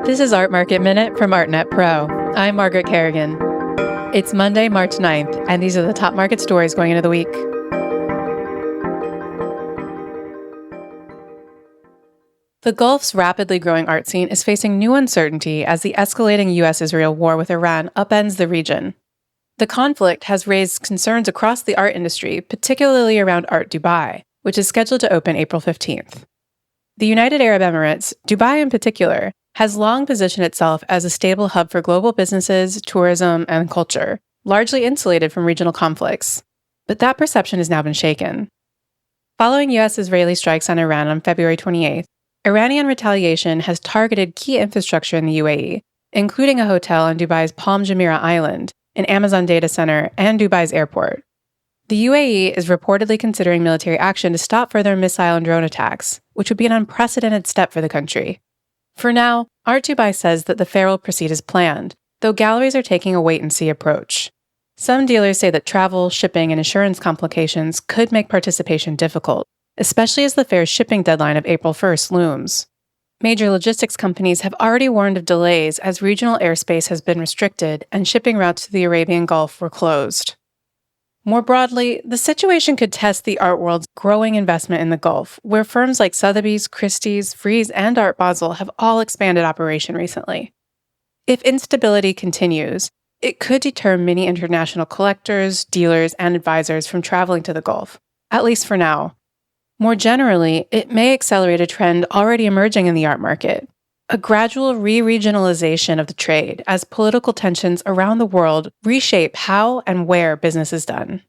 This is Art Market Minute from ArtNet Pro. I'm Margaret Kerrigan. It's Monday, March 9th, and these are the top market stories going into the week. The Gulf's rapidly growing art scene is facing new uncertainty as the escalating U.S.-Israel war with Iran upends the region. The conflict has raised concerns across the art industry, particularly around Art Dubai, which is scheduled to open April 15th. The United Arab Emirates, Dubai in particular, has long positioned itself as a stable hub for global businesses, tourism, and culture, largely insulated from regional conflicts. But that perception has now been shaken. Following U.S.-Israeli strikes on Iran on February 28th, Iranian retaliation has targeted key infrastructure in the UAE, including a hotel on Dubai's Palm Jumeirah Island, an Amazon data center, and Dubai's airport. The UAE is reportedly considering military action to stop further missile and drone attacks, which would be an unprecedented step for the country. For now, Art Dubai says that the fair will proceed as planned, though galleries are taking a wait-and-see approach. Some dealers say that travel, shipping, and insurance complications could make participation difficult, especially as the fair's shipping deadline of April 1st looms. Major logistics companies have already warned of delays as regional airspace has been restricted and shipping routes to the Arabian Gulf were closed. More broadly, the situation could test the art world's growing investment in the Gulf, where firms like Sotheby's, Christie's, Frieze, and Art Basel have all expanded operation recently. If instability continues, it could deter many international collectors, dealers, and advisors from traveling to the Gulf, at least for now. More generally, it may accelerate a trend already emerging in the art market, a gradual re-regionalization of the trade as political tensions around the world reshape how and where business is done.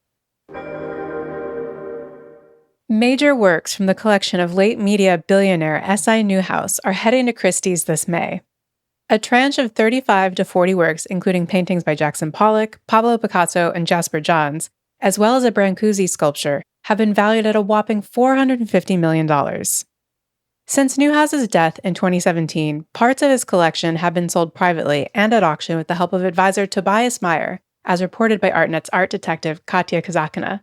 Major works from the collection of late media billionaire S.I. Newhouse are heading to Christie's this May. A tranche of 35 to 40 works, including paintings by Jackson Pollock, Pablo Picasso, and Jasper Johns, as well as a Brancusi sculpture, have been valued at a whopping $450 million. Since Newhouse's death in 2017, parts of his collection have been sold privately and at auction with the help of advisor Tobias Meyer, as reported by ArtNet's art detective Katya Kazakina.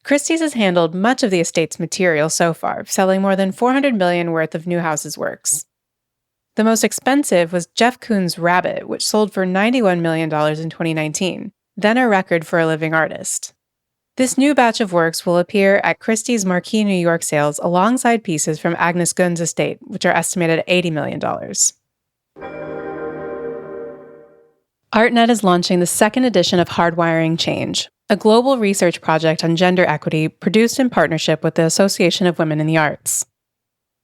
Christie's has handled much of the estate's material so far, selling more than $400 million worth of Newhouse's works. The most expensive was Jeff Koons' Rabbit, which sold for $91 million in 2019, then a record for a living artist. This new batch of works will appear at Christie's marquee New York sales alongside pieces from Agnes Gunn's estate, which are estimated at $80 million. ArtNet is launching the second edition of Hardwiring Change, a global research project on gender equity produced in partnership with the Association of Women in the Arts.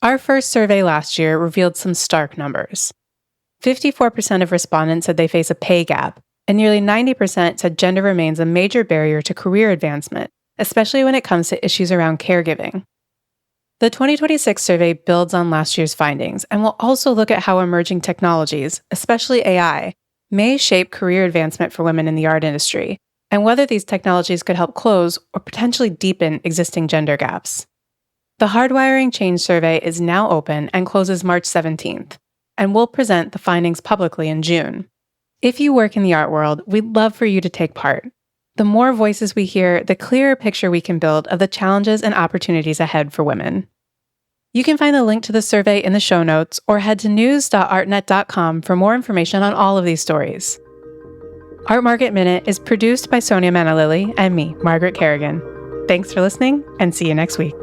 Our first survey last year revealed some stark numbers. 54% of respondents said they face a pay gap, and nearly 90% said gender remains a major barrier to career advancement, especially when it comes to issues around caregiving. The 2026 survey builds on last year's findings and will also look at how emerging technologies, especially AI, may shape career advancement for women in the art industry, and whether these technologies could help close or potentially deepen existing gender gaps. The Hardwiring Change survey is now open and closes March 17th, and we'll present the findings publicly in June. If you work in the art world, we'd love for you to take part. The more voices we hear, the clearer picture we can build of the challenges and opportunities ahead for women. You can find the link to the survey in the show notes or head to news.artnet.com for more information on all of these stories. Art Market Minute is produced by Sonia Manalili and me, Margaret Kerrigan. Thanks for listening, and see you next week.